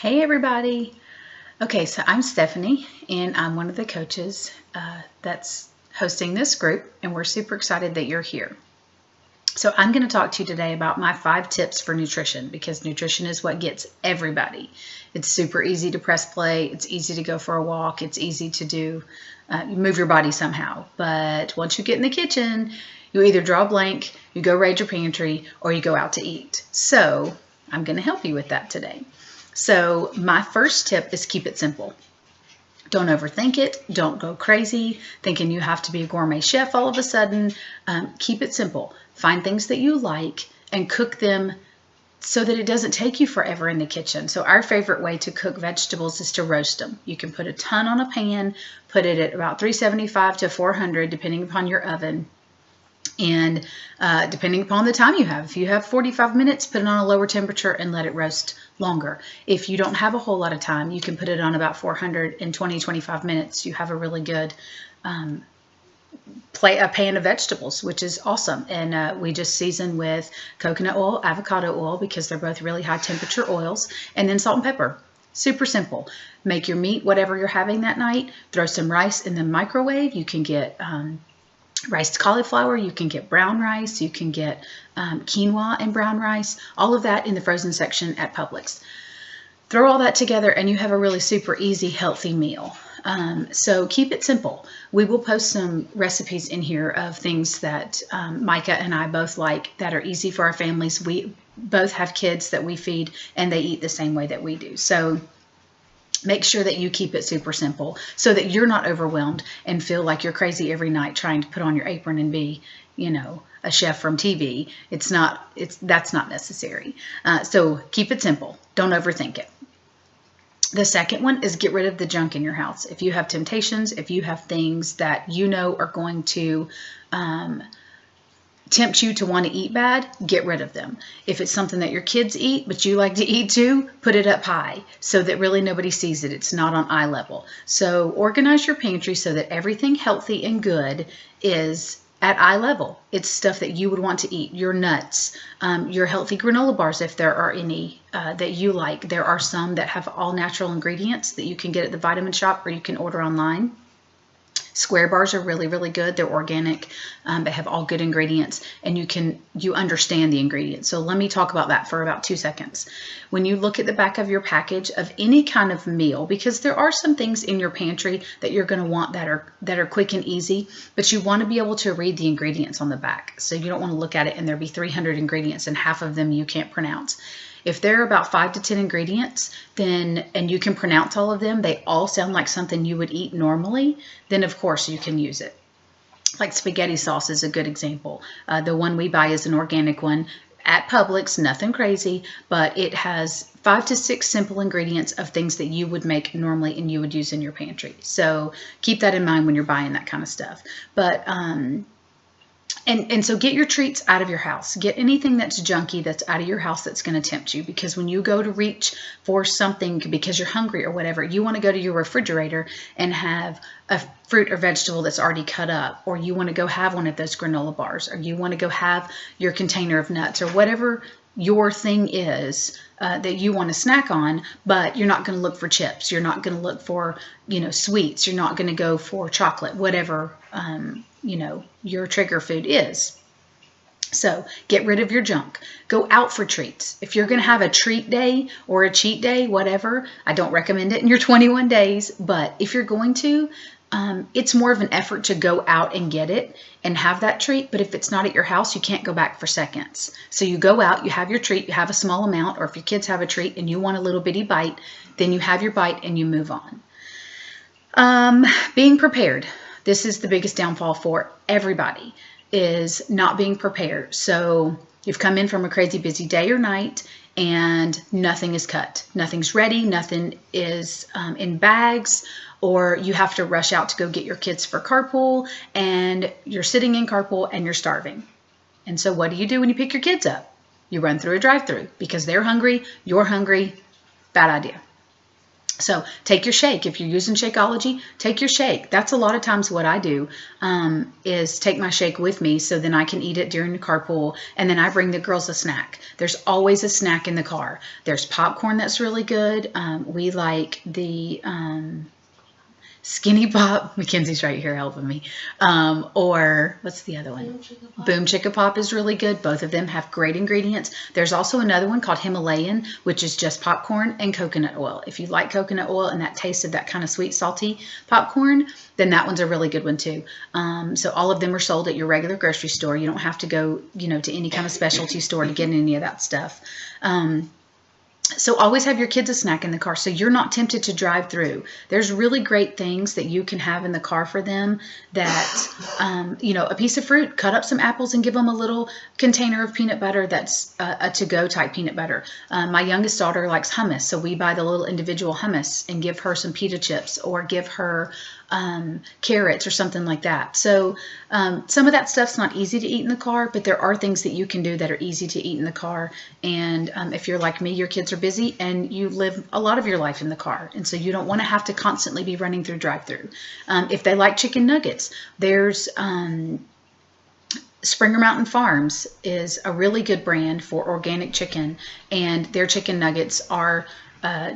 Hey everybody. Okay, so I'm Stephanie and I'm one of the coaches that's hosting this group, and we're super excited that you're here. So I'm going to talk to you today about my 5 tips for nutrition, because nutrition is what gets everybody. It's super easy to press play. It's easy to go for a walk. It's easy to do, move your body somehow. But once you get in the kitchen, you either draw a blank, you go raid your pantry, or you go out to eat. So I'm going to help you with that today. So my first tip is keep it simple. Don't overthink it. Don't go crazy thinking you have to be a gourmet chef all of a sudden. Keep it simple. Find things that you like and cook them so that it doesn't take you forever in the kitchen. So our favorite way to cook vegetables is to roast them. You can put a ton on a pan, put it at about 375 to 400 depending upon your oven. And depending upon the time you have, if you have 45 minutes, put it on a lower temperature and let it roast longer. If you don't have a whole lot of time, you can put it on about 400 in 20-25 minutes. You have a really good a pan of vegetables, which is awesome. And we just season with coconut oil, avocado oil, because they're both really high temperature oils, and then salt and pepper. Super simple. Make your meat whatever you're having that night. Throw some rice in the microwave. You can get riced cauliflower, you can get brown rice, you can get quinoa and brown rice, all of that in the frozen section at Publix. Throw all that together and you have a really super easy, healthy meal. So keep it simple. We will post some recipes in here of things that Micah and I both like that are easy for our families. We both have kids that we feed and they eat the same way that we do. So make sure that you keep it super simple so that you're not overwhelmed and feel like you're crazy every night trying to put on your apron and be, a chef from TV. That's not necessary. So keep it simple. Don't overthink it. The second one is get rid of the junk in your house. If you have temptations, if you have things that you know are going to tempt you to want to eat bad, get rid of them. If it's something that your kids eat, but you like to eat too, put it up high so that really nobody sees it. It's not on eye level. So organize your pantry so that everything healthy and good is at eye level. It's stuff that you would want to eat. Your nuts, your healthy granola bars, if there are any that you like. There are some that have all natural ingredients that you can get at the vitamin shop or you can order online. Square bars are really, really good. They're organic. They have all good ingredients, and you understand the ingredients. So let me talk about that for about 2 seconds. When you look at the back of your package of any kind of meal, because there are some things in your pantry that you're going to want that are quick and easy, but you want to be able to read the ingredients on the back. So you don't want to look at it and there be 300 ingredients and half of them you can't pronounce. If there are about 5 to 10 ingredients, and you can pronounce all of them, they all sound like something you would eat normally, then of course you can use it. Like spaghetti sauce is a good example. The one we buy is an organic one at Publix, nothing crazy, but it has 5 to 6 simple ingredients of things that you would make normally and you would use in your pantry. So keep that in mind when you're buying that kind of stuff. But And so get your treats out of your house. Get anything that's junky that's out of your house that's going to tempt you, because when you go to reach for something because you're hungry or whatever, you want to go to your refrigerator and have a fruit or vegetable that's already cut up, or you want to go have one of those granola bars, or you want to go have your container of nuts, or whatever your thing is that you want to snack on, but you're not going to look for chips. You're not going to look for, sweets. You're not going to go for chocolate, whatever, your trigger food is. So get rid of your junk. Go out for treats. If you're going to have a treat day or a cheat day, whatever, I don't recommend it in your 21 days, but if you're going to, it's more of an effort to go out and get it and have that treat. But if it's not at your house, you can't go back for seconds. So you go out, you have your treat, you have a small amount, or if your kids have a treat and you want a little bitty bite, then you have your bite and you move on. Being prepared. This is the biggest downfall for everybody, is not being prepared. So you've come in from a crazy busy day or night and nothing is cut. Nothing's ready. Nothing is in bags, or you have to rush out to go get your kids for carpool and you're sitting in carpool and you're starving. And so what do you do when you pick your kids up? You run through a drive-through because they're hungry, you're hungry. Bad idea. So take your shake. If you're using Shakeology, take your shake. That's a lot of times what I do, is take my shake with me so then I can eat it during the carpool, and then I bring the girls a snack. There's always a snack in the car. There's popcorn that's really good. We like the Skinny Pop. Mackenzie's right here helping me. Or what's the other one? Boom Chicka Pop is really good. Both of them have great ingredients. There's also another one called Himalayan, which is just popcorn and coconut oil. If you like coconut oil and that taste of that kind of sweet, salty popcorn, then that one's a really good one too. So all of them are sold at your regular grocery store. You don't have to go, to any kind of specialty store to get any of that stuff. So always have your kids a snack in the car so you're not tempted to drive through. There's really great things that you can have in the car for them that, a piece of fruit, cut up some apples and give them a little container of peanut butter that's a to-go type peanut butter. My youngest daughter likes hummus, so we buy the little individual hummus and give her some pita chips or give her carrots or something like that. So some of that stuff's not easy to eat in the car, but there are things that you can do that are easy to eat in the car. And if you're like me, your kids are busy and you live a lot of your life in the car. And so you don't want to have to constantly be running through drive-through. If they like chicken nuggets, there's Springer Mountain Farms is a really good brand for organic chicken, and their chicken nuggets are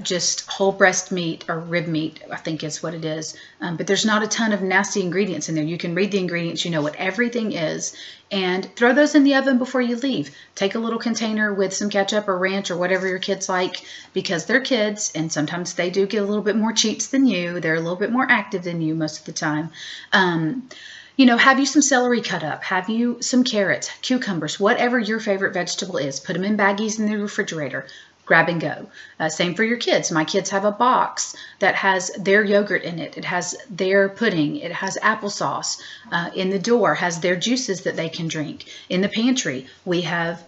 just whole breast meat or rib meat, I think is what it is. But there's not a ton of nasty ingredients in there. You can read the ingredients, you know what everything is, and throw those in the oven before you leave. Take a little container with some ketchup or ranch or whatever your kids like, because they're kids and sometimes they do get a little bit more cheats than you. They're a little bit more active than you most of the time. Have you some celery cut up? Have you some carrots, cucumbers, whatever your favorite vegetable is? Put them in baggies in the refrigerator. Grab and go. Same for your kids. My kids have a box that has their yogurt in it. It has their pudding. It has applesauce. In the door has their juices that they can drink. In the pantry, we have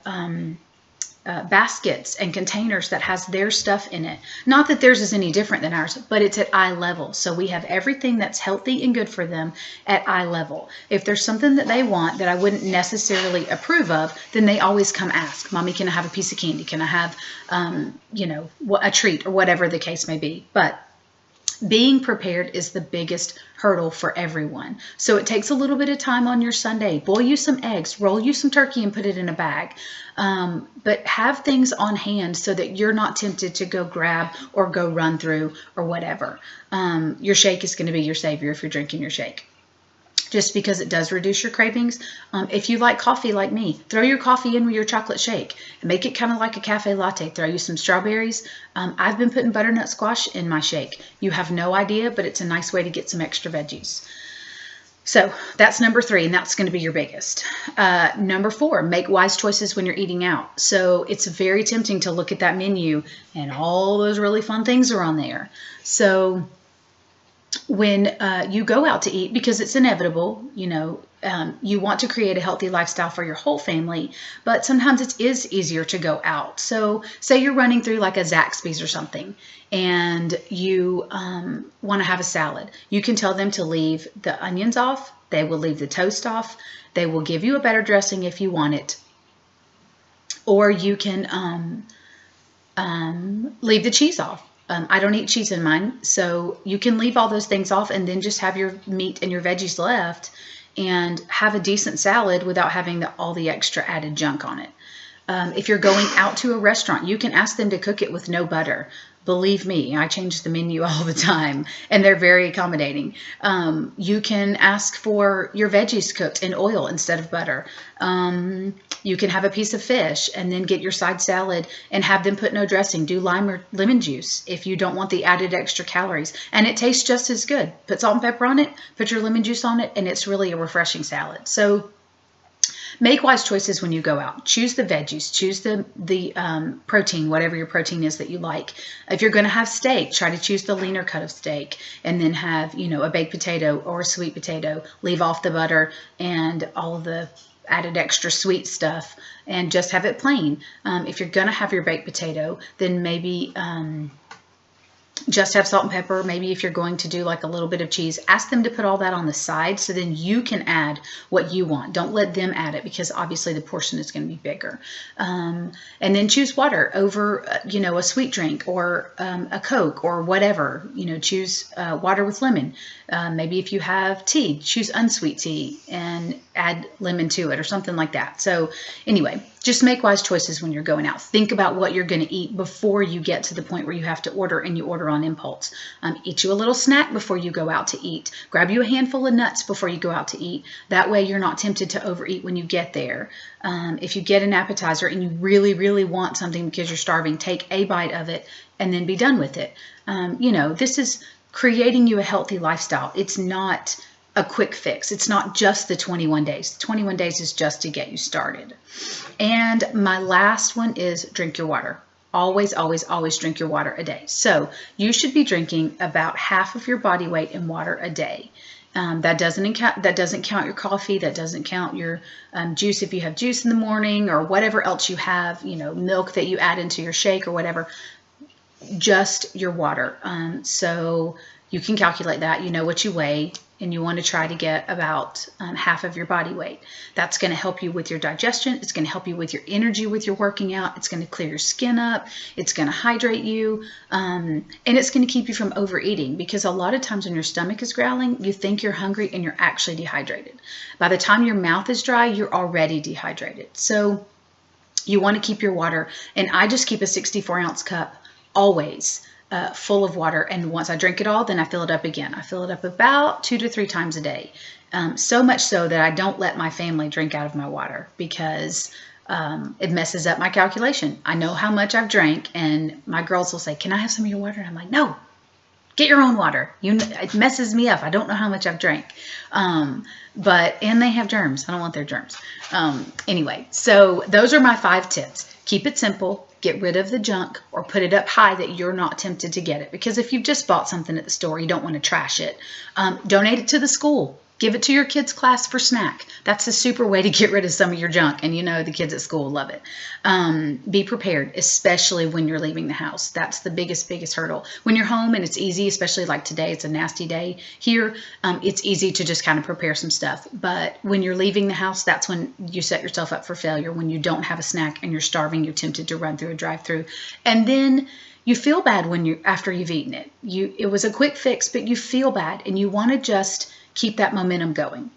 baskets and containers that has their stuff in it. Not that theirs is any different than ours, but it's at eye level. So we have everything that's healthy and good for them at eye level. If there's something that they want that I wouldn't necessarily approve of, then they always come ask, Mommy, can I have a piece of candy? Can I have, a treat or whatever the case may be? But being prepared is the biggest hurdle for everyone. So it takes a little bit of time on your Sunday. Boil you some eggs, roll you some turkey and put it in a bag. But have things on hand so that you're not tempted to go grab or go run through or whatever. Your shake is going to be your savior if you're drinking your shake, just because it does reduce your cravings. If you like coffee like me, throw your coffee in with your chocolate shake and make it kind of like a cafe latte. Throw you some strawberries. I've been putting butternut squash in my shake. You have no idea, but it's a nice way to get some extra veggies. So that's number 3, and that's going to be your biggest. Number 4, make wise choices when you're eating out. So it's very tempting to look at that menu and all those really fun things are on there. So when you go out to eat, because it's inevitable, you want to create a healthy lifestyle for your whole family, but sometimes it is easier to go out. So say you're running through like a Zaxby's or something, and you want to have a salad. You can tell them to leave the onions off. They will leave the toast off. They will give you a better dressing if you want it. Or you can leave the cheese off. I don't eat cheese in mine, so you can leave all those things off and then just have your meat and your veggies left and have a decent salad without having all the extra added junk on it. If you're going out to a restaurant, you can ask them to cook it with no butter. Believe me, I change the menu all the time, and they're very accommodating. You can ask for your veggies cooked in oil instead of butter. You can have a piece of fish and then get your side salad and have them put no dressing. Do lime or lemon juice if you don't want the added extra calories. And it tastes just as good. Put salt and pepper on it, put your lemon juice on it, and it's really a refreshing salad. So make wise choices when you go out. Choose the veggies. Choose the protein, whatever your protein is that you like. If you're going to have steak, try to choose the leaner cut of steak, and then have, a baked potato or a sweet potato. Leave off the butter and all of the added extra sweet stuff, and just have it plain. If you're going to have your baked potato, then maybe just have salt and pepper. Maybe if you're going to do like a little bit of cheese, ask them to put all that on the side so then you can add what you want. Don't let them add it because obviously the portion is going to be bigger. And then choose water over, a sweet drink or a Coke or whatever. Choose water with lemon. Maybe if you have tea, choose unsweet tea and add lemon to it or something like that. So anyway, just make wise choices when you're going out. Think about what you're going to eat before you get to the point where you have to order and you order on impulse. Eat you a little snack before you go out to eat. Grab you a handful of nuts before you go out to eat. That way you're not tempted to overeat when you get there. If you get an appetizer and you really, really want something because you're starving, take a bite of it and then be done with it. This is creating you a healthy lifestyle. It's not a quick fix. It's not just the 21 days. The 21 days is just to get you started. And my last one is drink your water. Always, always, always drink your water a day. So you should be drinking about half of your body weight in water a day. That doesn't count your coffee. That doesn't count your juice if you have juice in the morning or whatever else you have, milk that you add into your shake or whatever. Just your water. So you can calculate that. You know what you weigh, and you want to try to get about half of your body weight. That's going to help you with your digestion. It's going to help you with your energy with your working out. It's going to clear your skin up. It's going to hydrate you. And it's going to keep you from overeating, because a lot of times when your stomach is growling, you think you're hungry and you're actually dehydrated. By the time your mouth is dry, you're already dehydrated. So you want to keep your water. And I just keep a 64-ounce cup always full of water, and once I drink it all, then I fill it up again. I fill it up about 2 to 3 times a day. So much so that I don't let my family drink out of my water, because it messes up my calculation. I know how much I've drank, and my girls will say, "Can I have some of your water?" And I'm like, "No, get your own water. It messes me up. I don't know how much I've drank." And they have germs. I don't want their germs. Anyway, so those are my 5 tips. Keep it simple. Get rid of the junk, or put it up high that you're not tempted to get it. Because if you've just bought something at the store, you don't want to trash it. Donate it to the school. Give it to your kids' class for snack. That's a super way to get rid of some of your junk. And the kids at school love it. Be prepared, especially when you're leaving the house. That's the biggest hurdle. When you're home and it's easy, especially like today, it's a nasty day here. It's easy to just kind of prepare some stuff. But when you're leaving the house, that's when you set yourself up for failure. When you don't have a snack and you're starving, you're tempted to run through a drive-through. And then you feel bad after you've eaten it. It was a quick fix, but you feel bad, and you want to just keep that momentum going.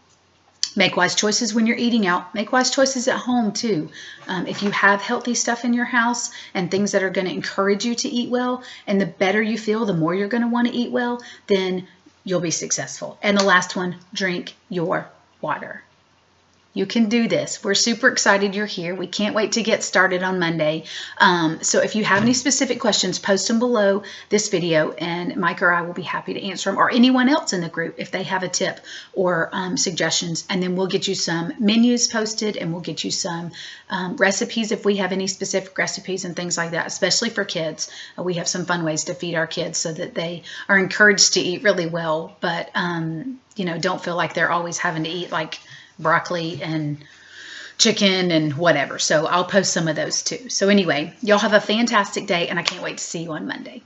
Make wise choices when you're eating out. Make wise choices at home too. If you have healthy stuff in your house and things that are going to encourage you to eat well, and the better you feel, the more you're going to want to eat well, then you'll be successful. And the last one, drink your water. You can do this. We're super excited you're here. We can't wait to get started on Monday. So if you have any specific questions, post them below this video, and Mike or I will be happy to answer them, or anyone else in the group if they have a tip or suggestions. And then we'll get you some menus posted, and we'll get you some recipes if we have any specific recipes and things like that, especially for kids. We have some fun ways to feed our kids so that they are encouraged to eat really well, but don't feel like they're always having to eat like broccoli and chicken and whatever. So I'll post some of those too. So anyway, y'all have a fantastic day, and I can't wait to see you on Monday.